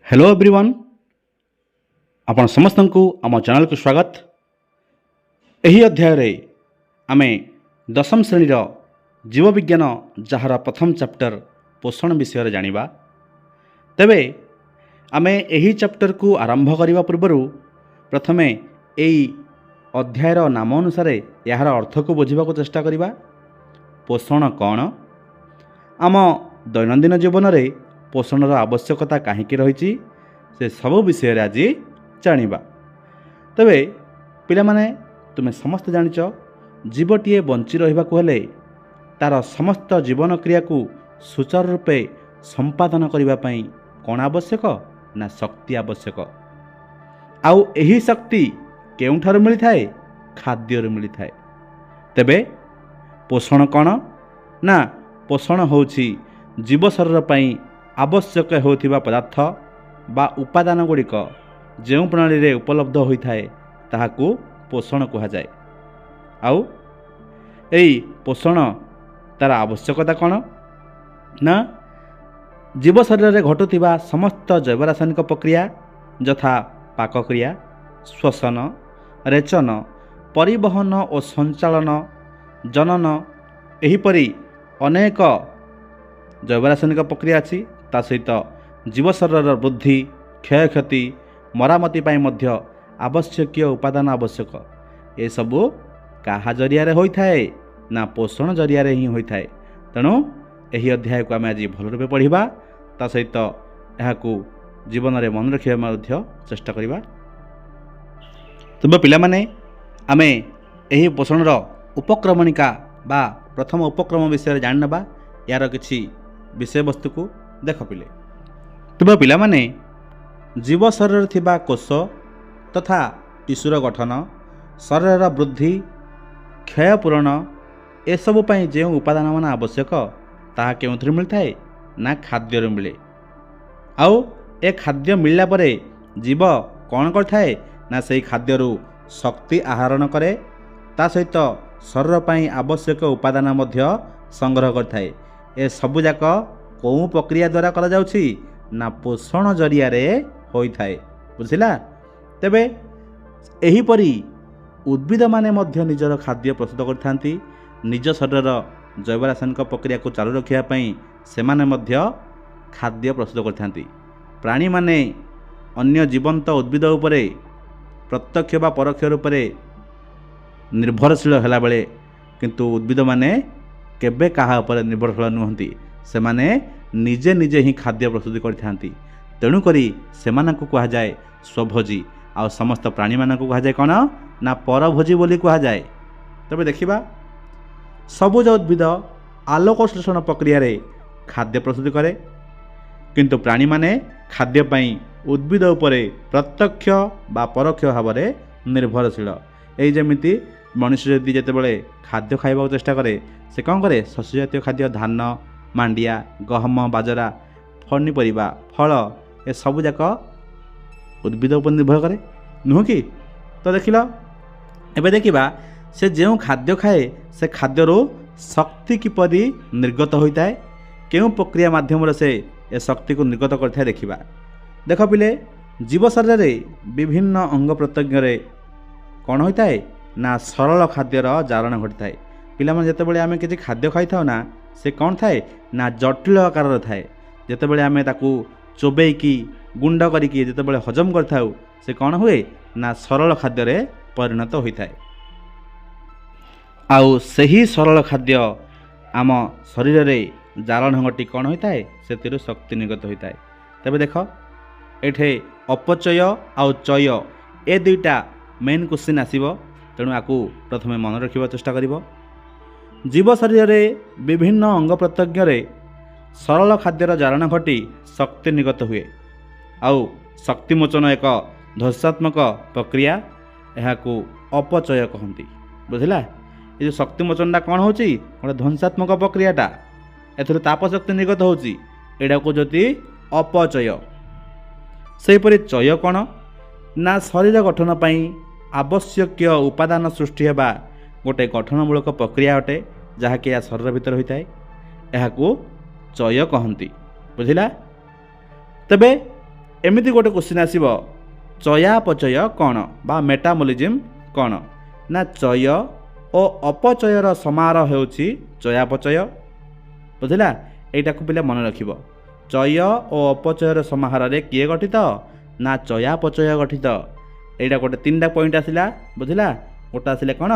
Hello everyone, आपण समस्त को आम चैनल को स्वागत। यही अध्याय रे आमे दशम श्रेणी जीव विज्ञान जार प्रथम चैप्टर पोषण विषय जानिबा। तेबे आमे यही चैप्टर को आरंभ करने पूर्व प्रथमे यही अध्यायर नाम अनुसार यार अर्थ को बुझा चेष्टा करिबा। पोषण कौन, आम दैनंदिन जीवन में पोषणर आवश्यकता कहीं रही से सब विषय आज जानिबा। तबे पिला माने तुमे समस्त जानिच जीवटीए बंची रहिबाकु हेले तार समस्त जीवन क्रिया को सुचारू रूपे संपादन करिबा पई कोन आवश्यक ना शक्ति आवश्यक। आउ एही शक्ति केउठार मिली थाए? खाद्यरु मिली थाए। तेबे पोषण कौन ना पोषण होछि जीव शरीर पई आवश्यक होथिबा पदार्थ बा उपादान गुड़िक जो प्रणाली रे उपलब्ध होइथाए ताहाकू पोषण कहा जाए। आउ एई पोषण तार आवश्यकता कौन ना जीव शरीर रे घटुथिबा समस्त जैव रासायनिक प्रक्रिया यथा पाकक्रिया, श्वसन, रेचन, परिवहन और संचालन, जनन एहीपरि अनेक जैव रासायनिक प्रक्रिया अछि। ता सहित जीव शरीर वृद्धि, क्षयक्षति, मरामती पाई मध्य आवश्यक उपादान आवश्यक। ए सबु काहा जरिया रे होइथाए ना पोषण जरिया रे ही होइथाए। तेणु एही अध्याय को आमे आज भल रूपे पढ़िबा, ता सहित एहाकू जीवन में मन रखिबा मध्य चेष्टा करिबा। तबे पिला माने आमे एही पोषणर उपक्रमणिका बा प्रथम उपक्रम विषय जान नबा। यार किछि विषय वस्तु को देख पिले। तबे पिला माने जीव शरीर थिबा कोष तथा टिश्यूर गठन, शरीर वृद्धि, क्षय पूरण ए सब पई जे उपादान मान आवश्यक ताहा केउथि मिलथाए ना खाद्य मिले। आउ ए खाद्य मिलला परे जीव कौन करथाए ना सेही खाद्यरू शक्ति आहरण करे, ता सहित शरीर पई आवश्यक उपादान मध्य संग्रह करथाए। ए सबु जाक कौ प्रक्रिया द्वारा करा जाउछि ना पोषण जरिया रे होइथाए। बुझिला? तेबे एही परी उद्भिद माने मध्य निजर खाद्य प्रस्तुत करथांती। निज शरीर जैव रासायनिक प्रक्रिया को चालू रखिया पई सेमाने मध्य खाद्य प्रस्तुत करथांती। प्राणी माने अन्य जीवंत उद्भिद उपरे प्रत्यक्ष बा परोक्ष रूप से निर्भरशील होला बेले किंतु उद्भिद माने केबे काहा उपरे निर्भरशील नुहंती। से माने निजे निजे ही खाद्य प्रस्तुत करथांती। तेणु करी सेमानकु कहा जाए स्वभोजी, आ समस्त प्राणी मानकु कहा जाए कौन ना परभोजी बोली कहा जाए। तबे देखिबा सबुज उद्भिद आलोक श्लेषण प्रक्रिया रे खाद्य प्रस्तुत करे, किंतु प्राणी माने खाद्य पई उद्भिद उपरे प्रत्यक्ष बा परोक्ष भाव में निर्भरशील। यही जमीती मनुष्य जदि जितेबाला खाद्य खाइबा चेष्टा करे से कौन करे? शस्य जातीय खाद्य, धान, मांडिया, गहम, बाजरा, पनीपरिया, फल ए सबु जाक उद्भिद उपर निर्भर करे, नुह कि? तो देखिल एबे देखिबा से जो खाद्य खाए से खाद्यर शक्ति किपरि निर्गत होता है, केउं प्रक्रिया माध्यम से ए शक्ति को निर्गत करता है देखिबा। देख पिले जीव शरीर रे विभिन्न अंग प्रत्यंग रे कौन होता है ना सरल खाद्यर जारण घटी थाए। पिला माने जेतेबेले आमे किछि खाद्य खाई थाउ ना से कौन थाए ना जटिल आकार थाए। जेतेबेले आमे ताकू चोबेकी गुंड करिकी जेतेबेले हजम करथाउ से कौन हुए ना सरल खाद्य रे परिणत होइथाए। आउ सही सरल खाद्य आम शरीर रे जारण घटी कौन होइथाए सेतिरु शक्ति निर्गत होइथाए। तबे देख एठे अपचय आउ चय ए दुईटा मेन क्वेश्चन आसीबो। तेणु आकू प्रथमे मन रखिबा चेष्टा करिबो। जीव शरीर रे विभिन्न अंग प्रत्यंग रे सरल खाद्यर जारण घटी शक्ति निर्गत हुए। आउ शक्ति मोचन एक ध्वंसात्मक प्रक्रिया, एहाकू अपचय कहंती। बुझिला? ये जो शक्ति मोचनटा कौन होची? गोटे ध्वंसात्मक प्रक्रियाटा, एथुर ताप शक्ति निर्गत होची, एडा को जति अपचय। सेहीपरि चय कौन ना शरीर गठन पई आवश्यक उपादान सृष्टि हेबा गोटे गठनमूलक प्रक्रिया अटे, जहाँकि या शरीर भितर होता है। यह चय कहती। बुझिला? तेबे एमती गोटे क्वेश्चन आसब चयापचय कौन बा मेटाबॉलिज्म कौन ना चय और अपचयर समारोह होउछि चयापचय बुझला एटा को पिले मन रखिबो चय और अपचयर समाहार रे किए गठित ना चयापचय गठित एटा गोटे 3टा पॉइंट आसिला बुझला गोटे आसिले कौन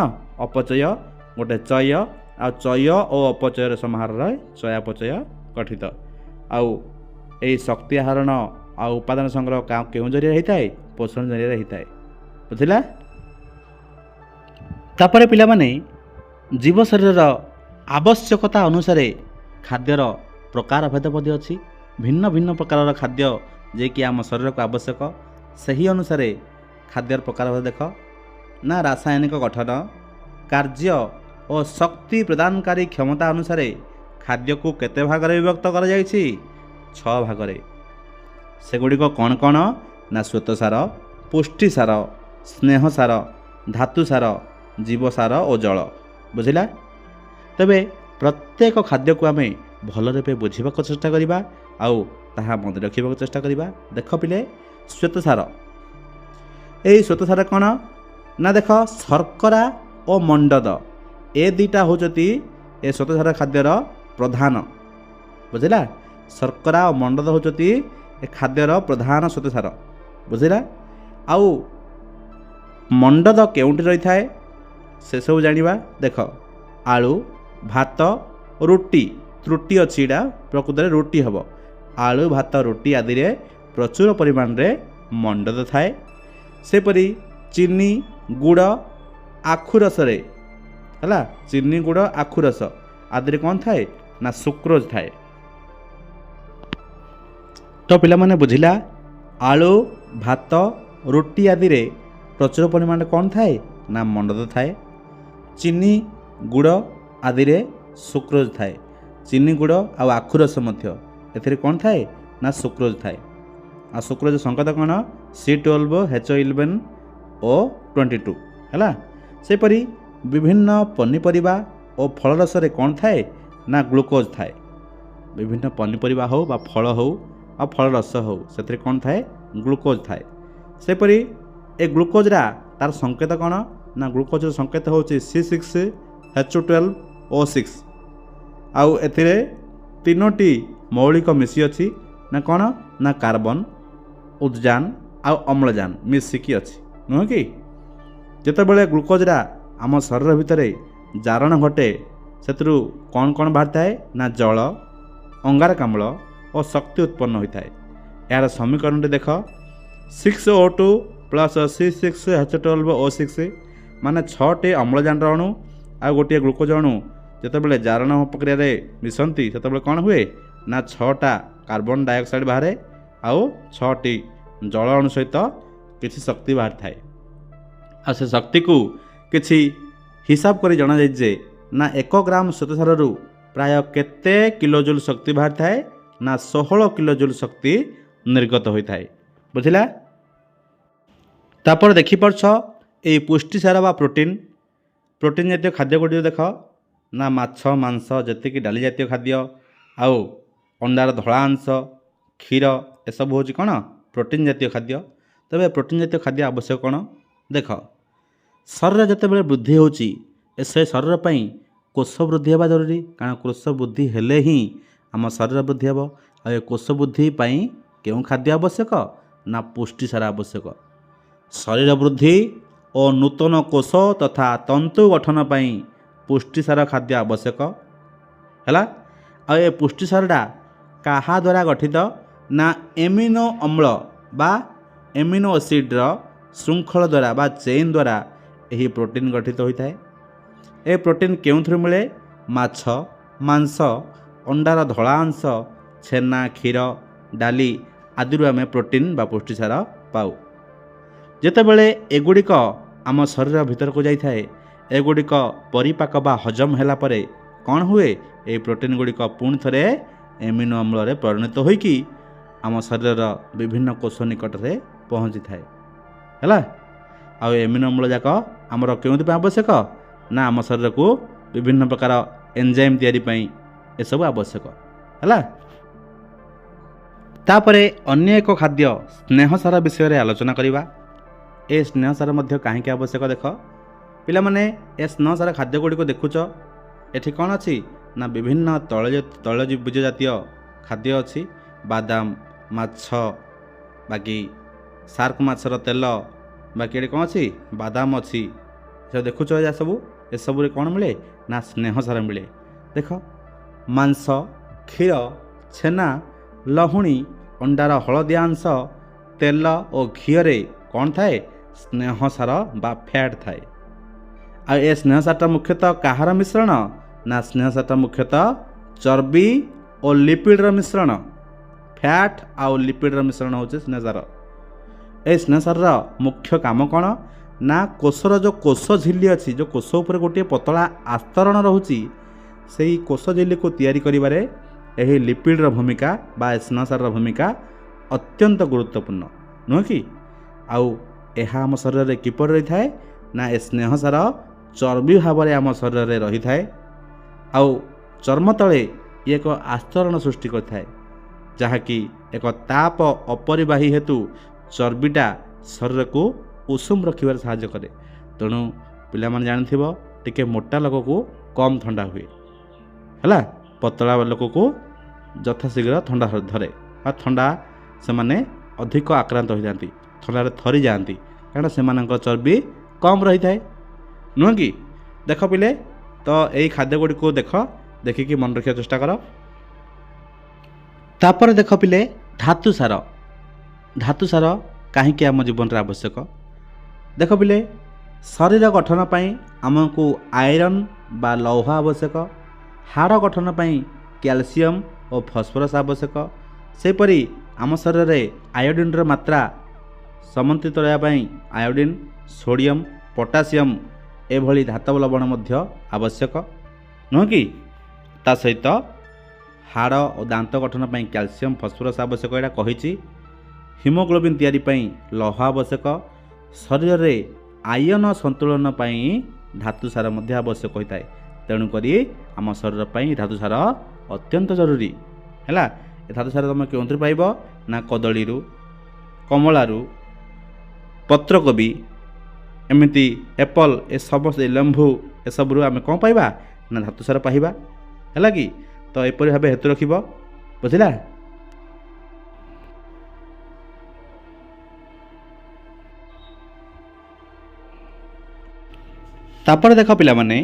अपचय गोटे चय आ चय और अपचयर समाहार रे चयापचय गठित आउ ए शक्ति आहरण आ उपादान संग्रह केउं जरिया होता है पोषण जरिया होता है बुझला तापर पिला माने जीव शरीर आवश्यकता अनुसार खाद्यर प्रकार भेदपदी अच्छी भिन्न भिन्न प्रकार खाद्य जे कि आम शरीर को आवश्यक सही अनुसार खाद्यर प्रकार देख ना रासायनिक गठन कार्य और शक्ति प्रदानकारी क्षमता अनुसार खाद्य को केते भाग विभक्त कर 6 भाग सेगुड़िक कौन कौन ना श्वेतसार पुष्टिसार स्नेहसार धातुसार जीवसार और जल बुझला तबे प्रत्येक खाद्य को आम भल रूपे बुझा चेष्टा करवा आउ ताहा मन रखा चेष्टा करवा देख पिले श्वेतसार यही श्वेतसार कौन ना देख शर्करा और मंडद ए दुईटा होती ए श्वेतसार खाद्यर प्रधान बुझला शर्करा और मंडद होती ए खाद्यर प्रधान श्वेतसार बुझला आउ मंडद केउंटी रही थाए से सब जानिबा देख आलू भात रुटी त्रुटि अच्छी प्रकृत में रुटी हम आलू भात रुटी आदि रे प्रचुर परिमाण रे मंडद थाए सेपरी चीनी गुड़ आखुरस है चीनी गुड़ आखुरस आदि कौन थाए ना सुक्रोज थाए तो पिला माने बुझिला आलू भात रुटी आदि रे प्रचुर परिमाण कौन थाए ना मंडद थाए चीनी गुड़ आदि रे सुक्रोज थाए चीनी गुड़ आ आखुरस मध्य एथिरे कौन थाए ना सुक्रोज थाए आ सुक्रोज संकेत कौन C12H11O22 है सेपरी विभिन्न पनीपरिबा और फल रस कौन थाए ना ग्लूकोज थाए विभिन्न पनीपरिबा हो बा फल हो आ फल रस हो से कौन थाए ग्लूकोज थाए सेपरी ए ग्लूकोजरा तार संकेत कौन ना ग्लूकोज संकेत हूँ C6H12O6 आउ एथिरे 3टी मौलिक मिसी अच्छी ना कौन ना कार्बन उद्जान आउ अम्लजान मिसिकी अच्छी नुह कि जितेबाला ग्लूकोजरा आम शरीर भितर जारण घटे से कौन कौन बाहर थाए ना जल अंगारकाम्ल और शक्ति उत्पन्न होता है यार समीकरण देख 6O2 + C6H12O6 माने 6टी अम्लजान अणु आ गोटे ग्लूकोज अणु जितेबाला जारण प्रक्रिया मिशंती से कौन हुए ना 6टा कार्बन डाइऑक्साइड बाहर आउ 6टी जल अणु सहित किसी शक्ति बाहर थाए आ से शक्ति को किसी हिसाब कर जना जे ना 1 ग्राम श्वेतसार प्राय केते किलोजूल शक्ति बाहर थाए ना 16 किलोजूल शक्ति निर्गत होता है बुझला तापर देखिपार ये पुष्टिसार बा प्रोटीन प्रोटीन जातीय खाद्य गुड़ देख ना माछ मांस जी डाली जातीय खाद्य आउ अंडार धला अंश क्षीर एसबू हूँ कौन प्रोटीन जातीय खाद्य तेरे प्रोटीन जातीय खाद्य आवश्यक कौन देख शरीर जितेबाला वृद्धि होची से शरीर पर कोष वृद्धि होगा जरूरी कारण कोष वृद्धि हेले ही आम शरीर वृद्धि हे आ कोष वृद्धि क्यों खाद्य आवश्यक ना पुष्टिसार आवश्यक शरीर वृद्धि और नूतन कोष तथा तंतु गठन पर पुष्टिसार खाद्य आवश्यक है आ पुष्टिसारटा क्या द्वारा गठित ना एमिनो अम्ल बा एमिनो एसिड्र श्रृंखल द्वारा बा चेन द्वारा यही प्रोटीन गठित होता है ए प्रोटीन क्यों मिले माछ मांस अंडार धला अंश छेना क्षीर डाली आदि आम प्रोटीन बा पुष्टिसार पाऊ जितेबाला एगुड़िक आम शरीर भीतर को जाए एगुड़िक परिपाक बा हजम होला परे कौन हुए ये प्रोटीन गुड़िक पुणी थे एमिनो अम्ल परिणत होइकी आम शरीर विभिन्न कोष निकट में पहुँची थाए है आ एमिनो अम्ल जाक आमर क्यों आवश्यक ना आम शरीर को विभिन्न प्रकार एंजाइम तैयारी एसबू आवश्यक है तापरे अन्य एक खाद्य स्नेहसार विषय आलोचना करवा। ए स्नेहसार मध्य कहीं आवश्यक देख पिला माने ए स्नेहसार खाद्य गुड़ी को देखुच एठी कौन अच्छी ना विभिन्न तैलबीज जातीय खाद्य अच्छी बादाम माछ बाकी सार्क माछर तेल बाकी ये कौन अच्छी बादाम अच्छी देखुच या सबू ए सबू कौन मिले ना स्नेहसार मिले। देख मांस क्षीर छेना लहुणी अंडार हलदिया अंश तेल और घीरे कौन थाए स्नेहसार बा फैट थाए। आ ए स्नेहसारटा मुख्यतः कहार मिश्रण ना स्नेहसारटा मुख्यतः चर्बी और लिपिडर मिश्रण फैट आउ लिपिडर मिश्रण होचे स्नेहसार। ए स्नेहसार मुख्य काम कौन ना कोषर जो कोष झिल्ली अच्छी जो कोष उपर गोटे पतला आस्तरण रोची से कोष झिल्ली को तैयारी करिबारे एही लिपिडर भूमिका बा स्नेहसार भूमिका अत्यंत गुरुत्वपूर्ण नुह कि आउ एहा आम शरीर में किपर रही थाए ना ए स्नेहसार चर्बी भाव में आम शरीर में रही थाए आउ चर्म तले ये एक आस्तरण सृष्टि करथाए जहाँकि एक ताप अपरिबाही हेतु चर्बीटा शरीर को उषुम रखिबार साहाय्य करे। तेणु पिला माने जानिथिबो टिके मोटा लोक को कम ठंडा हुए हला पतला लोक को यथाशीघ्र ठंडा धरे आ ठंडा से माने अधिक आक्रांत हो जाती ठंडार थरी जाती कारण से चर्बी कम रही थाए नुह कि। देख पिले तो यही खाद्य गुड़ी को देख देखिकी मन रखा चेष्टा कर। तापर देख पिले धातु सार कहीं आम जीवन में आवश्यक। देख पिले शरीर गठन पाई आमको आयरन बा लौह आवश्यक हाड़ गठन पाई कैल्शियम और फस्फरस आवश्यक सेपरी आम शरीर में आयोडीन मात्रा समन्वित रहा आयोडीन सोडियम पोटासियम एभली धातव लवण मध्य आवश्यक नुह कि। ता सहित हाड़ और दांत गठन पाई कैल्शियम फस्फरस आवश्यक यहाँ कही। हिमोग्लोबिन तैयारी पाई लौह आवश्यक शरीर में आयन संतुलन पाई धातु सार मध्य आवश्यक होता है। तेणुक आम शरीर पाई धातु सार अत्यंत जरूरी है। धातु सार तुम क्यों पाइब ना कदली कमलारू पत्रकोबी एमती एप्पल ए समस्त लेंबू ए सबू आम कौन पाइबा ना धातु सार पाइबा है कि। तो एपरी भाव हेतु रख बुझला। तापर देख पिला माने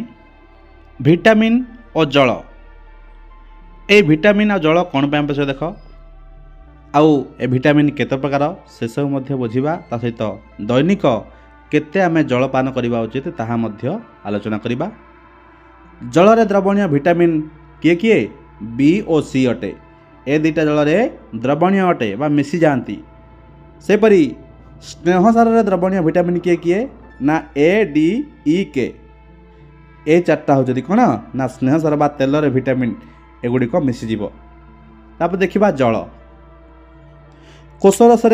विटामिन और जल ए विटामिन और जल कौन पे आवश्यक देख आउ ए विटामिन केते प्रकार से सब मध्य बुझिबा ता सहित दैनिक केते आमे जल पान करबा उचित ताहा मध्य आलोचना करबा। जल रे द्रवणीय विटामिन किए किए बी और सी अटे ए दुईटा जल रे द्रवणीय अटे बा मिसी जाती। सेपरी स्नेहसार रे द्रवणीय विटामिन किए किए ना ए डी ई के ए चार्टा हो कौन ना स्नेहसार बा तेल रे विटामिन एगुड़िक मिसीज। तापर देखा जल कोषरस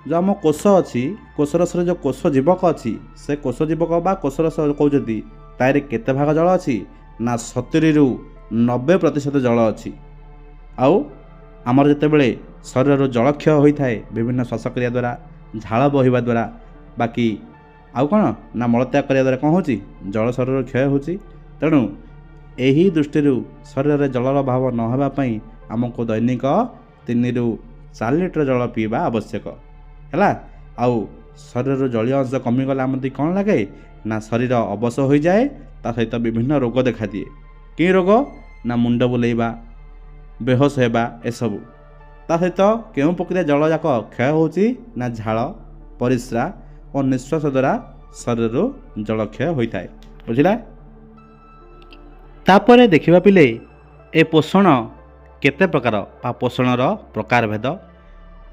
जो आम कोष अच्छी कोषरस जो कोष जीवक अच्छी से कोष जीवक बा कोषरस कहते तार केते भाग जल अच्छी ना 70 ରୁ 90% जल अच्छी। आउ आमर जितेबले शरीर जलक्षय होता है विभिन्न श्वासक्रिया द्वारा झाल बहवा द्वारा बाकी आउ कौन ना मलत्याग करने द्वारा कौन हो जल शरीर क्षय हो। तेणु यही दृष्टि शरीर में जलर अभाव नहोवाई आमको दैनिक 3 ରୁ 4 ଲିଟର जल पीवा आवश्यक है। आउ शरीर जलीय अंश कमिगला आम कौन लगे ना शरीर अवश हो जाए ता सहित विभिन्न रोग देखा दिए कि रोग ना मुंड बुलेवा बेहोश होगा एसबू ता सहित क्यों प्रक्रिया जल जाक क्षय हो ना झाल परिस्रा और निश्वास द्वारा शरीर जल क्षय होता है बुझला। तापर देखा पिले ए पोषण केते प्रकार बा पोषणर प्रकारभेद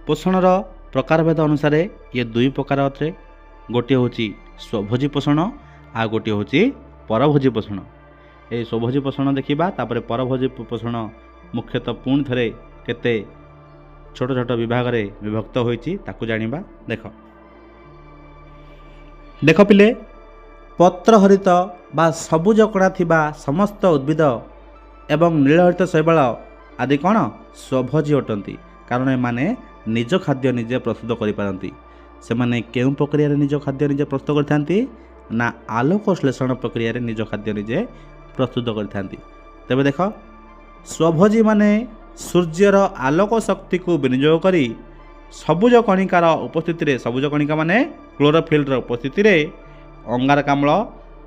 पोषणर प्रकारभेद अनुसार ये 2 प्रकार अटे गोटे हूँ स्वभोजी पोषण आ गोटे हूँ परभोजी पोषण। ये स्वभोजी पोषण देखा तापर परभोजी पोषण मुख्यतः पुणी थे केते छोट छोट विभाग रे विभक्त होइछि ताकू जानिबा। देख देख पिले पत्रहरित बा सबुज कणा थिबा समस्त उद्भिद एवं नीलहरित शैवाल आदि कौन स्वभोजी अटंती କାରଣ ଏମାନେ ନିଜ ଖାଦ୍ୟ ନିଜେ ପ୍ରସ୍ତୁତ କରିପାରନ୍ତି। ସେମାନେ କେଉଁ ପ୍ରକ୍ରିୟାରେ ନିଜ ଖାଦ୍ୟ ନିଜେ ପ୍ରସ୍ତୁତ କରିଥାନ୍ତି? ନା ଆଲୋକ ଶ୍ଳେଷଣ ପ୍ରକ୍ରିୟାରେ ନିଜ ଖାଦ୍ୟ ନିଜେ ପ୍ରସ୍ତୁତ କରିଥାନ୍ତି। ତେବେ ଦେଖ, ସ୍ୱଭୋଜୀମାନେ ସୂର୍ଯ୍ୟର ଆଲୋକ ଶକ୍ତିକୁ ବିନିଯୋଗ କରି ସବୁଜ କଣିକାର ଉପସ୍ଥିତିରେ, ସବୁଜ କଣିକା ମାନେ କ୍ଲୋରୋଫିଲ୍ର ଉପସ୍ଥିତିରେ ଅଙ୍ଗାରକାମ୍ଳ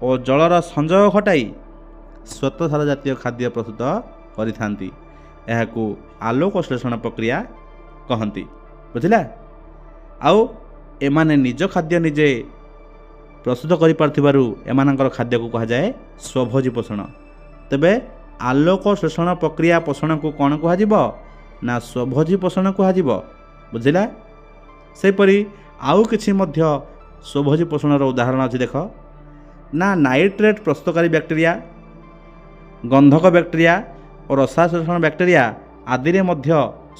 ଓ ଜଳର ସଂଯୋଗ ଘଟାଇ ଶ୍ୱେତସାର ଜାତୀୟ ଖାଦ୍ୟ ପ୍ରସ୍ତୁତ କରିଥାନ୍ତି। ଏହାକୁ ଆଲୋକ ଶ୍ଳେଷଣ ପ୍ରକ୍ରିୟା କହନ୍ତି। ବୁଝିଲା? ଆଉ ଏମାନେ ନିଜ ଖାଦ୍ୟ ନିଜେ ପ୍ରସ୍ତୁତ କରିପାରୁଥିବାରୁ ଏମାନଙ୍କର ଖାଦ୍ୟକୁ କୁହାଯାଏ ସ୍ୱଭୋଜୀ ପୋଷଣ। ତେବେ ଆଲୋକ ଶ୍ଳେଷଣ ପ୍ରକ୍ରିୟା ପୋଷଣକୁ କ'ଣ କୁହାଯିବ? ନା ସ୍ୱଭୋଜୀ ପୋଷଣ କୁହାଯିବ। ବୁଝିଲା? ସେହିପରି ଆଉ କିଛି ମଧ୍ୟ ସ୍ୱଭୋଜୀ ପୋଷଣର ଉଦାହରଣ ଅଛି। ଦେଖ, ନା ନାଇଟ୍ରେଟ୍ ପ୍ରସ୍ତୁତକାରୀ ବ୍ୟାକ୍ଟେରିଆ, ଗନ୍ଧକ ବ୍ୟାକ୍ଟେରିଆ ଓ ରସାୟନ ବ୍ୟାକ୍ଟେରିଆ ଆଦିରେ ମଧ୍ୟ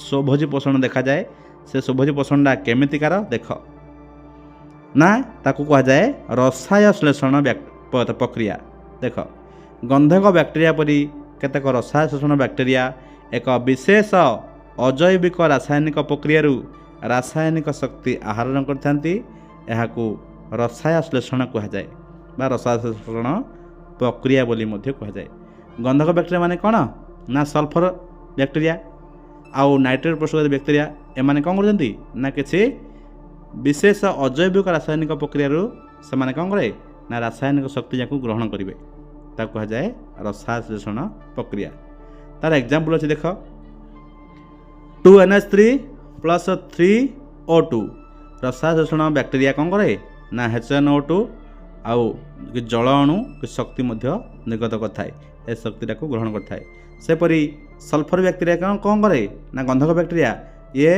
ସ୍ୱଭୋଜୀ ପୋଷଣ ଦେଖାଯାଏ। ସେ ସ୍ୱଭୋଜୀ ପୋଷଣଟା କେମିତିକାର? ଦେଖ, ନା ତାକୁ କୁହାଯାଏ ରସାୟ ଶ୍ଳେଷଣ ପ୍ରକ୍ରିୟା। ଦେଖ, ଗନ୍ଧକ ବ୍ୟାକ୍ଟେରିଆ ପରି କେତେକ ରସାୟ ଶ୍ଳେଷଣ ବ୍ୟାକ୍ଟେରିଆ ଏକ ବିଶେଷ ଅଜୈବିକ ରାସାୟନିକ ପ୍ରକ୍ରିୟାରୁ ରାସାୟନିକ ଶକ୍ତି ଆହରଣ କରିଥାନ୍ତି। ଏହାକୁ ରସାୟ ଶ୍ଳେଷଣ କୁହାଯାଏ ବା ରସାୟ ଶ୍ଳେଷଣ ପ୍ରକ୍ରିୟା ବୋଲି ମଧ୍ୟ କୁହାଯାଏ। ଗନ୍ଧକ ବ୍ୟାକ୍ଟେରିଆ ମାନେ କ'ଣ? ନା ସଲଫର ବ୍ୟାକ୍ଟେରିଆ ଆଉ ନାଇଟ୍ରେଟ୍ ପ୍ରସ୍ତୁତକାରୀ ବ୍ୟାକ୍ଟେରିଆ। ଏମାନେ କ'ଣ କରୁଛନ୍ତି? ନା କିଛି ବିଶେଷ ଅଜୈବିକ ରାସାୟନିକ ପ୍ରକ୍ରିୟାରୁ ସେମାନେ କ'ଣ କରେ? ନା ରାସାୟନିକ ଶକ୍ତି ଯାକୁ ଗ୍ରହଣ କରିବେ। ତାକୁ କୁହାଯାଏ ରସାୟ ଶ୍ଳେଷଣ ପ୍ରକ୍ରିୟା। ତାର ଏକ୍ଜାମ୍ପଲ୍ ଅଛି। ଦେଖ, 2NH3 + 3O2 ରସାୟ ଶ୍ଳେଷଣ ବ୍ୟାକ୍ଟେରିଆ କ'ଣ କରେ? ନା HNO2 ଆଉ ଜଳ ଅଣୁ ଶକ୍ତି ମଧ୍ୟ ନିର୍ଗତ କରିଥାଏ। ଏ ଶକ୍ତିଟାକୁ ଗ୍ରହଣ କରିଥାଏ। ସେପରି ସଲଫର ବ୍ୟାକ୍ଟେରିଆ କ'ଣ କରେ? ନା ଗନ୍ଧକ ବ୍ୟାକ୍ଟେରିଆ ଇଏ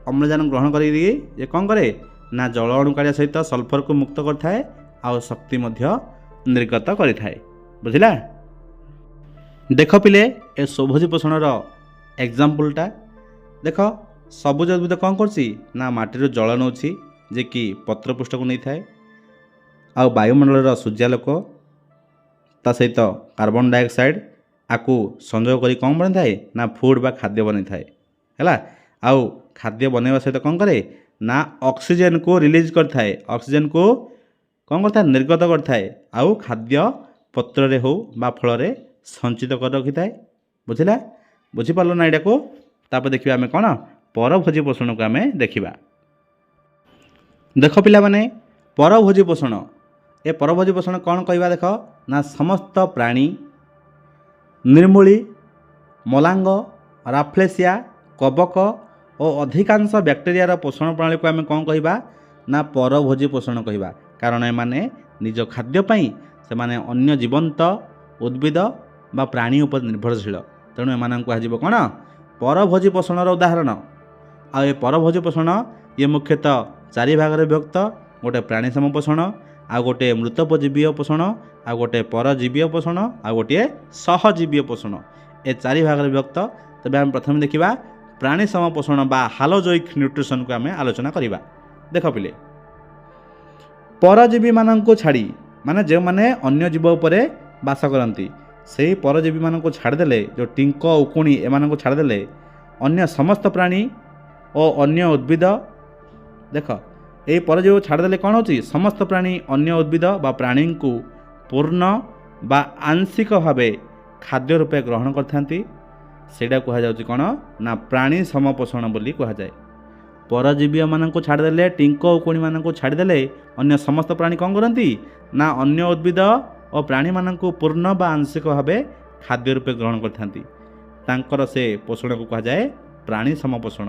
ଅମ୍ଳଜାନ ଗ୍ରହଣ କରିକି ଇଏ କ'ଣ କରେ? ନା ଜଳ ଅଣୁ କାଢ଼ିବା ସହିତ ସଲଫରକୁ ମୁକ୍ତ କରିଥାଏ ଆଉ ଶକ୍ତି ମଧ୍ୟ ନିର୍ଗତ କରିଥାଏ। ବୁଝିଲା? ଦେଖ ପିଲେ, ଏ ସ୍ୱଭୋଜୀ ପୋଷଣର ଏକ୍ଜାମ୍ପଲଟା ଦେଖ। ସବୁଜ ଉଦ୍ଭିଦ କ'ଣ କରୁଛି? ନା ମାଟିରୁ ଜଳ ନେଉଛି, ଯେ କି ପତ୍ରପୃଷ୍ଠକୁ ନେଇଥାଏ ଆଉ ବାୟୁମଣ୍ଡଳର ସୂର୍ଯ୍ୟାଲୋକ ତା ସହିତ କାର୍ବନ ଡାଇଅକ୍ସାଇଡ଼ ଆକୁ ସଂଯୋଗ କରି କ'ଣ ବନେଇଥାଏ? ନା ଫୁଡ଼୍ ବା ଖାଦ୍ୟ ବନେଇଥାଏ। ହେଲା? ଆଉ ଖାଦ୍ୟ ବନେଇବା ସହିତ କ'ଣ କରେ? ନା ଅକ୍ସିଜେନକୁ ରିଲିଜ୍ କରିଥାଏ। ଅକ୍ସିଜେନକୁ କ'ଣ କରିଥାଏ? ନିର୍ଗତ କରିଥାଏ। ଆଉ ଖାଦ୍ୟ ପତ୍ରରେ ହେଉ ବା ଫଳରେ ସଞ୍ଚିତ କରି ରଖିଥାଏ। ବୁଝିଲା? ବୁଝିପାରିଲ ନା ଏଇଟାକୁ? ତାପରେ ଦେଖିବା ଆମେ କ'ଣ? ପରଭୋଜୀ ପୋଷଣକୁ ଆମେ ଦେଖିବା। ଦେଖ ପିଲାମାନେ, ପରଭୋଜୀ ପୋଷଣ, ଏ ପରଭୋଜୀ ପୋଷଣ କ'ଣ କହିବା? ଦେଖ, ନା ସମସ୍ତ ପ୍ରାଣୀ, ନିର୍ମୂଳୀ, ମଲାଙ୍ଗ, ରାଫ୍ଲେସିଆ, କବକ ଓ ଅଧିକାଂଶ ବ୍ୟାକ୍ଟେରିଆର ପୋଷଣ ପ୍ରଣାଳୀକୁ ଆମେ କ'ଣ କହିବା? ନା ପରଭୋଜୀ ପୋଷଣ କହିବା। କାରଣ ଏମାନେ ନିଜ ଖାଦ୍ୟ ପାଇଁ ସେମାନେ ଅନ୍ୟ ଜୀବନ୍ତ ଉଦ୍ଭିଦ ବା ପ୍ରାଣୀ ଉପରେ ନିର୍ଭରଶୀଳ। ତେଣୁ ଏମାନଙ୍କୁ କୁହାଯିବ କ'ଣ? ପରଭୋଜୀ ପୋଷଣର ଉଦାହରଣ। ଆଉ ଏ ପରଭୋଜୀ ପୋଷଣ ଇଏ ମୁଖ୍ୟତଃ 4 ଭାଗରେ ବିଭକ୍ତ। ଗୋଟେ ପ୍ରାଣୀ ସମ ପୋଷଣ, ଆଉ ଗୋଟିଏ ମୃତୋପଜୀବୀୟ ପୋଷଣ, ଆଉ ଗୋଟିଏ ପରଜୀବୀୟ ପୋଷଣ, ଆଉ ଗୋଟିଏ ସହଜୀବୀୟ ପୋଷଣ। ଏ 4 ଭାଗରେ ବିଭକ୍ତ। ତେବେ ଆମେ ପ୍ରଥମେ ଦେଖିବା ପ୍ରାଣୀ ସମ ପୋଷଣ ବା ହାଲୋଜୋଇକ୍ ନ୍ୟୁଟ୍ରିସନକୁ ଆମେ ଆଲୋଚନା କରିବା। ଦେଖ ପିଲେ, ପରଜୀବୀମାନଙ୍କୁ ଛାଡ଼ି, ମାନେ ଯେଉଁମାନେ ଅନ୍ୟ ଜୀବ ଉପରେ ବାସ କରନ୍ତି, ସେହି ପରଜୀବୀମାନଙ୍କୁ ଛାଡ଼ିଦେଲେ, ଯେଉଁ ଟିଙ୍କ ଉକୁଣି ଏମାନଙ୍କୁ ଛାଡ଼ିଦେଲେ ଅନ୍ୟ ସମସ୍ତ ପ୍ରାଣୀ ଓ ଅନ୍ୟ ଉଦ୍ଭିଦ, ଦେଖ ଏହି ପରଜୀବୀକୁ ଛାଡ଼ିଦେଲେ କ'ଣ ହେଉଛି? ସମସ୍ତ ପ୍ରାଣୀ, ଅନ୍ୟ ଉଦ୍ଭିଦ ବା ପ୍ରାଣୀଙ୍କୁ ପୂର୍ଣ୍ଣ ବା ଆଂଶିକ ଭାବେ ଖାଦ୍ୟ ରୂପେ ଗ୍ରହଣ କରିଥାନ୍ତି। ସେଇଟା କୁହାଯାଉଛି କ'ଣ? ନା ପ୍ରାଣୀ ସମପୋଷଣ ବୋଲି କୁହାଯାଏ। ପରଜୀବୀମାନଙ୍କୁ ଛାଡ଼ିଦେଲେ, ଟିଙ୍କ ଉକୁଣିମାନଙ୍କୁ ଛାଡ଼ିଦେଲେ ଅନ୍ୟ ସମସ୍ତ ପ୍ରାଣୀ କ'ଣ କରନ୍ତି? ନା ଅନ୍ୟ ଉଦ୍ଭିଦ ଓ ପ୍ରାଣୀମାନଙ୍କୁ ପୂର୍ଣ୍ଣ ବା ଆଂଶିକ ଭାବେ ଖାଦ୍ୟ ରୂପେ ଗ୍ରହଣ କରିଥାନ୍ତି। ତାଙ୍କର ସେ ପୋଷଣକୁ କୁହାଯାଏ ପ୍ରାଣୀ ସମପୋଷଣ।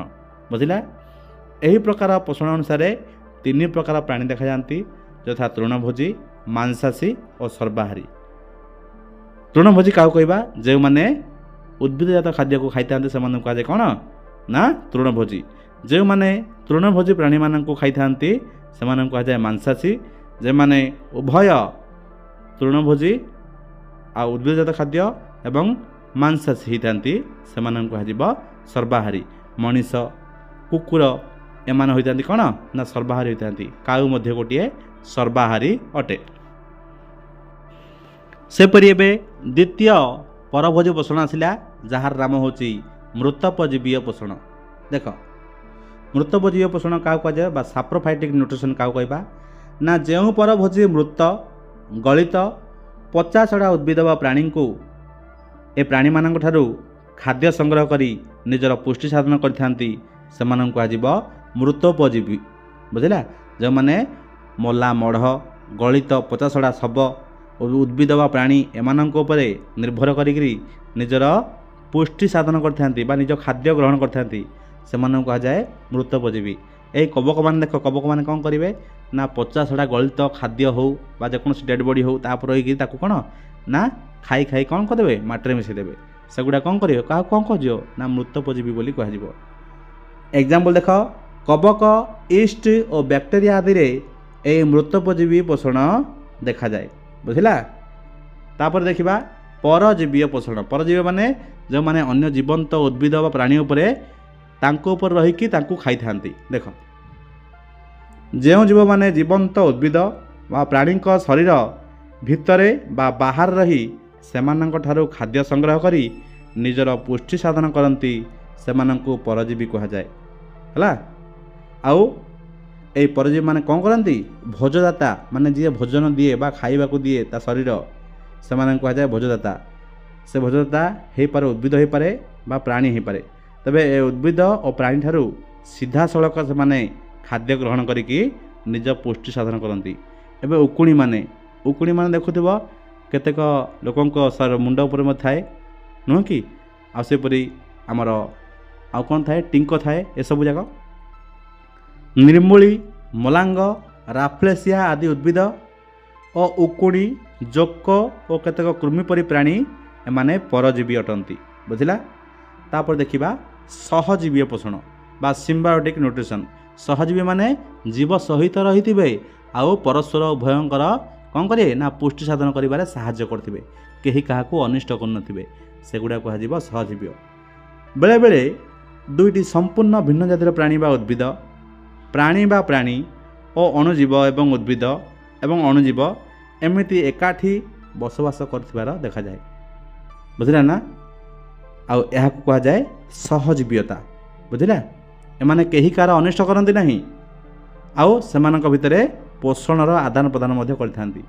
ବୁଝିଲା? ଏହି ପ୍ରକାର ପୋଷଣ ଅନୁସାରେ 3 ପ୍ରକାର ପ୍ରାଣୀ ଦେଖାଯାଆନ୍ତି, ଯଥା ତୃଣଭୋଜୀ, ମାଂସାଶୀ ଓ ସର୍ବାହାରୀ। ତୃଣଭୋଜୀ କାହାକୁ କହିବା? ଯେଉଁମାନେ ଉଦ୍ଭିଦଜାତ ଖାଦ୍ୟକୁ ଖାଇଥାନ୍ତି ସେମାନଙ୍କୁ କୁହାଯାଏ କ'ଣ? ନା ତୃଣଭୋଜୀ। ଯେଉଁମାନେ ତୃଣଭୋଜୀ ପ୍ରାଣୀମାନଙ୍କୁ ଖାଇଥାନ୍ତି ସେମାନଙ୍କୁ କୁହାଯାଏ ମାଂସାଶୀ। ଯେଉଁମାନେ ଉଭୟ ତୃଣଭୋଜୀ ଆଉ ଉଦ୍ଭିଦଜାତ ଖାଦ୍ୟ ଏବଂ ମାଂସାଶୀ ହେଇଥାନ୍ତି ସେମାନଙ୍କୁ କୁହାଯିବ ସର୍ବାହାରୀ। ମଣିଷ, କୁକୁର ଏମାନେ ହୋଇଥାନ୍ତି କ'ଣ? ନା ସର୍ବାହାରୀ ହୋଇଥାନ୍ତି। କାଉ ମଧ୍ୟ ଗୋଟିଏ ସର୍ବାହାରୀ ଅଟେ। ସେପରି ଏବେ ଦ୍ୱିତୀୟ ପରଭୋଜୀ ପୋଷଣ ଆସିଲା, ଯାହାର ନାମ ହେଉଛି ମୃତୋପଜୀବୀୟ ପୋଷଣ। ଦେଖ, ମୃତଭୋଜୀୟ ପୋଷଣ କାହାକୁ କୁହାଯାଏ ବା ସାପ୍ରୋଫାଇଟିକ୍ ନ୍ୟୁଟ୍ରିସନ୍ କାହାକୁ କହିବା ନା ଯେଉଁ ପରଭୋଜୀ ମୃତ ଗଳିତ ପଚାସଢ଼ା ଉଦ୍ଭିଦ ବା ପ୍ରାଣୀଙ୍କୁ ଏ ପ୍ରାଣୀମାନଙ୍କ ଠାରୁ ଖାଦ୍ୟ ସଂଗ୍ରହ କରି ନିଜର ପୁଷ୍ଟି ସାଧନ କରିଥାନ୍ତି ସେମାନଙ୍କୁ କୁହାଯିବ ମୃତୋପଜୀବୀ। ବୁଝିଲା, ଯେଉଁମାନେ ମଲା ମଢ଼ ଗଳିତ ପଚାସଢ଼ା ଶବ ଉଦ୍ଭିଦ ବା ପ୍ରାଣୀ ଏମାନଙ୍କ ଉପରେ ନିର୍ଭର କରିକିରି ନିଜର ପୁଷ୍ଟି ସାଧନ କରିଥାନ୍ତି ବା ନିଜ ଖାଦ୍ୟ ଗ୍ରହଣ କରିଥାନ୍ତି ସେମାନଙ୍କୁ କୁହାଯାଏ ମୃତୋପଜୀବୀ। ଏହି କବକମାନେ ଦେଖ, କବକମାନେ କ'ଣ କରିବେ ନା ପଚାସଢ଼ା ଗଳିତ ଖାଦ୍ୟ ହେଉ ବା ଯେକୌଣସି ଡେଡ଼୍ ବଡ଼ି ହେଉ ତାପରେ ରହିକି ତାକୁ କ'ଣ ନା ଖାଇ ଖାଇ କ'ଣ କରିଦେବେ ମାଟିରେ ମିଶାଇଦେବେ। ସେଗୁଡ଼ା କ'ଣ କରିବେ, କାହାକୁ କ'ଣ କୁହାଯିବ ନା ମୃତୋପଜୀବୀ ବୋଲି କୁହାଯିବ। ଏକ୍ଜାମ୍ପଲ୍ ଦେଖ, କବକ ଇଷ୍ଟ ଓ ବ୍ୟାକ୍ଟେରିଆ ଆଦିରେ ଏହି ମୃତୋପଜୀବୀ ପୋଷଣ ଦେଖାଯାଏ। ବୁଝିଲା, ତାପରେ ଦେଖିବା ପରଜୀବୀୟ ପୋଷଣ। ପରଜୀବୀ ମାନେ ଯେଉଁମାନେ ଅନ୍ୟ ଜୀବନ୍ତ ଉଦ୍ଭିଦ ବା ପ୍ରାଣୀ ଉପରେ ତାଙ୍କ ଉପରେ ରହିକି ତାଙ୍କୁ ଖାଇଥାନ୍ତି। ଦେଖ, ଯେଉଁ ଜୀବମାନେ ଜୀବନ୍ତ ଉଦ୍ଭିଦ ବା ପ୍ରାଣୀଙ୍କ ଶରୀର ଭିତରେ ବା ବାହାରେ ରହି ସେମାନଙ୍କ ଠାରୁ ଖାଦ୍ୟ ସଂଗ୍ରହ କରି ନିଜର ପୁଷ୍ଟି ସାଧନ କରନ୍ତି ସେମାନଙ୍କୁ ପରଜୀବୀ କୁହାଯାଏ। ହେଲା, ଆଉ ଏହି ପରଜୀବୀ ମାନେ କ'ଣ କରନ୍ତି, ଭୋଜଦାତା ମାନେ ଯିଏ ଭୋଜନ ଦିଏ ବା ଖାଇବାକୁ ଦିଏ ତା ଶରୀର ସେମାନଙ୍କୁ କୁହାଯାଏ ଭୋଜଦାତା। ସେ ଭୋଜଦାତା ହୋଇପାରେ ଉଦ୍ଭିଦ ହୋଇପାରେ ବା ପ୍ରାଣୀ ହୋଇପାରେ। ତେବେ ଏ ଉଦ୍ଭିଦ ଓ ପ୍ରାଣୀ ଠାରୁ ସିଧାସଳଖ ସେମାନେ ଖାଦ୍ୟ ଗ୍ରହଣ କରିକି ନିଜ ପୁଷ୍ଟି ସାଧନ କରନ୍ତି। ଏବେ ଉକୁଣିମାନେ ଦେଖୁଥିବ କେତେକ ଲୋକଙ୍କ ମୁଣ୍ଡ ଉପରେ ମଧ୍ୟ ଥାଏ ନୁହଁ କି, ଆଉ ସେପରି ଆମର ଆଉ କ'ଣ ଥାଏ, ଟିଙ୍କ ଥାଏ। ଏସବୁ ଯାକ ନିର୍ମୂଳି ମଲାଙ୍ଗ ରାଫ୍ଲେସିଆ ଆଦି ଉଦ୍ଭିଦ ଓ ଉକୁଣି ଜୋକ ଓ କେତେକ କୃମି ପରି ପ୍ରାଣୀ ଏମାନେ ପରଜୀବୀ ଅଟନ୍ତି। ବୁଝିଲା, ତାପରେ ଦେଖିବା ସହଜୀବୀୟ ପୋଷଣ ବା ସିମ୍ବାୟୋଟିକ୍ ନ୍ୟୁଟ୍ରିସନ୍। ସହଜୀବୀ ମାନେ ଜୀବ ସହିତ ରହିଥିବେ ଆଉ ପରସ୍ପର ଉଭୟଙ୍କର କ'ଣ କରିବେ ନା ପୁଷ୍ଟି ସାଧନ କରିବାରେ ସାହାଯ୍ୟ କରୁଥିବେ, କେହି କାହାକୁ ଅନିଷ୍ଟ କରୁନଥିବେ, ସେଗୁଡ଼ା କୁହାଯିବ ସହଜୀବୀ। ବେଳେବେଳେ ଦୁଇଟି ସମ୍ପୂର୍ଣ୍ଣ ଭିନ୍ନ ଜାତିର ପ୍ରାଣୀ ବା ଉଦ୍ଭିଦ, ପ୍ରାଣୀ ଓ ଅଣୁଜୀବ ଏବଂ ଉଦ୍ଭିଦ ଏବଂ ଅଣୁଜୀବ ଏମିତି ଏକାଠି ବସବାସ କରୁଥିବାର ଦେଖାଯାଏ। ବୁଝିଲା ନା, ଆଉ ଏହାକୁ କୁହାଯାଏ ସହଜୀବୀୟତା। ବୁଝିଲା, ଏମାନେ କେହି କାହାର ଅନିଷ୍ଟ କରନ୍ତି ନାହିଁ ଆଉ ସେମାନଙ୍କ ଭିତରେ ପୋଷଣର ଆଦାନ ପ୍ରଦାନ ମଧ୍ୟ କରିଥାନ୍ତି।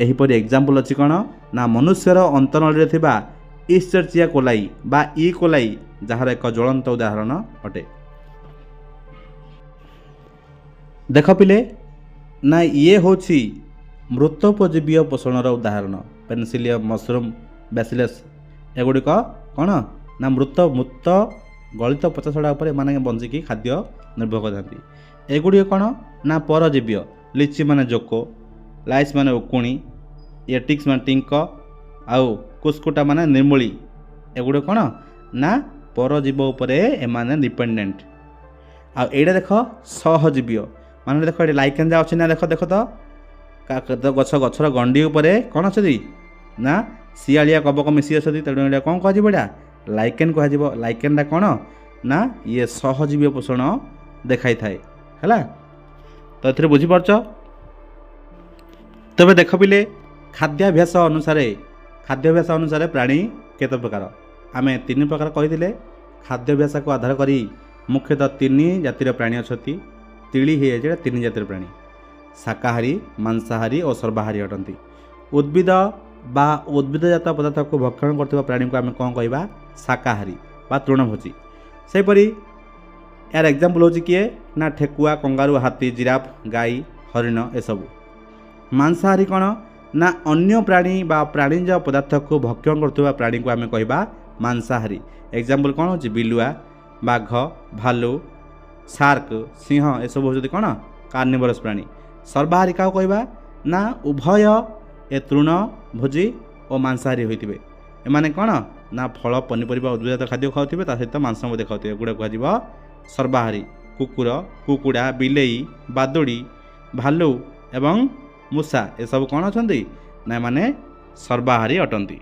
ଏହିପରି ଏକ୍ଜାମ୍ପଲ୍ ଅଛି କ'ଣ ନା ମନୁଷ୍ୟର ଅନ୍ତନଳୀରେ ଥିବା ଇଶ୍ଚେରଚିଆ କୋଲାଇ ବା ଇ କୋଲାଇ, ଯାହାର ଏକ ଜ୍ୱଳନ୍ତ ଉଦାହରଣ ଅଟେ। ଦେଖ ପିଲେ, ନା ଇଏ ହେଉଛି ମୃତୋପଜୀବୀୟ ପୋଷଣର ଉଦାହରଣ। ପେନିସିଲିୟମ୍, ମଶରୁମ୍, ବ୍ୟାସିଲସ୍ ଏଗୁଡ଼ିକ କ'ଣ ନା ମୃତ ଗଳିତ ପଚାସଢ଼ା ଉପରେ ଏମାନେ ବଞ୍ଚିକି ଖାଦ୍ୟ ନିର୍ଭର କରିଥାନ୍ତି। ଏଗୁଡ଼ିକ କ'ଣ ନା ପରଜୀବୀୟ, ଲିଚି ମାନେ ଜୋକ, ଲାଇସ୍ ମାନେ ଉକୁଣି, ଏଟିକ୍ସ ମାନେ ଟିଙ୍କ ଆଉ କୁସ୍କୁଟା ମାନେ ନିର୍ମୂଳି। ଏଗୁଡ଼ିକ କ'ଣ ନା ପରଜୀବ ଉପରେ ଏମାନେ ଡିପେଣ୍ଡେଣ୍ଟ। ଆଉ ଏଇଟା ଦେଖ ସହଜୀବୀୟ ମାନେ ଦେଖ ଏଠି ଲାଇକେନ୍ ଯା ଅଛି ନା, ଦେଖ ତ ଗଛର ଗଣ୍ଡି ଉପରେ କ'ଣ ଅଛନ୍ତି ନା ଶିଆଳିଆ କବକ ମିଶି ଅଛନ୍ତି, ତେଣୁ ଏଇଟା କ'ଣ କୁହାଯିବ, ଏଇଟା ଲାଇକେନ୍ କୁହାଯିବ। ଲାଇକେନ୍ଟା କ'ଣ ନା ଇଏ ସହଜୀବୀୟ ପୋଷଣ ଦେଖାଇଥାଏ। ହେଲା, ତ ଏଥିରେ ବୁଝିପାରୁଛ। ତେବେ ଦେଖ ପିଲେ, ଖାଦ୍ୟାଭ୍ୟାସ ଅନୁସାରେ ପ୍ରାଣୀ କେତେ ପ୍ରକାର? ଆମେ 3 ପ୍ରକାର କହିଥିଲେ। ଖାଦ୍ୟାଭ୍ୟାସକୁ ଆଧାର କରି ମୁଖ୍ୟତଃ 3 ଜାତିର ପ୍ରାଣୀ ଅଛନ୍ତି। ତିଳି ହେଇଯାଇଛି, ଏଇଟା 3 ଜାତିର ପ୍ରାଣୀ, ଶାକାହାରୀ, ମାଂସାହାରୀ ଓ ସର୍ବାହାରୀ ଅଟନ୍ତି। ଉଦ୍ଭିଦ ବା ଉଦ୍ଭିଦଜାତ ପଦାର୍ଥକୁ ଭକ୍ଷଣ କରୁଥିବା ପ୍ରାଣୀକୁ ଆମେ କ'ଣ କହିବା, ଶାକାହାରୀ ବା ତୃଣଭୋଜୀ। ସେହିପରି ଏହାର ଏକ୍ଜାମ୍ପଲ୍ ହେଉଛି କିଏ ନା ଠେକୁଆ, କଙ୍ଗାରୁ, ହାତୀ, ଜିରାଫ୍, ଗାଈ, ହରିଣ ଏସବୁ। ମାଂସାହାରୀ କ'ଣ ନା ଅନ୍ୟ ପ୍ରାଣୀ ବା ପ୍ରାଣୀଜ ପଦାର୍ଥକୁ ଭକ୍ଷଣ କରୁଥିବା ପ୍ରାଣୀକୁ ଆମେ କହିବା ମାଂସାହାରୀ। ଏକ୍ଜାମ୍ପଲ୍ କ'ଣ ହେଉଛି, ବିଲୁଆ, ବାଘ, ଭାଲୁ, ସାର୍କ, ସିଂହ ଏସବୁ ହେଉଛନ୍ତି କ'ଣ କାର୍ନିଭରସ୍ ପ୍ରାଣୀ। ସର୍ବାହାରୀ କାହାକୁ କହିବା ନା ଉଭୟ ଏ ତୃଣଭୋଜୀ ଓ ମାଂସାହାରୀ ହୋଇଥିବେ। ଏମାନେ କ'ଣ ନା ଫଳ, ପନିପରିବା, ଉଦ୍ଭିଦଜାତ ଖାଦ୍ୟ ଖାଉଥିବେ, ତା ସହିତ ମାଂସ ମଧ୍ୟ ଖାଉଥିବେ, ଏଗୁଡ଼ା କୁହାଯିବ ସର୍ବାହାରୀ। କୁକୁର, କୁକୁଡ଼ା, ବିଲେଇ, ବାଦୁଡ଼ି, ଭାଲୁ ଏବଂ ମୂଷା ଏସବୁ କ'ଣ ଅଛନ୍ତି ନା ଏମାନେ ସର୍ବାହାରୀ ଅଟନ୍ତି।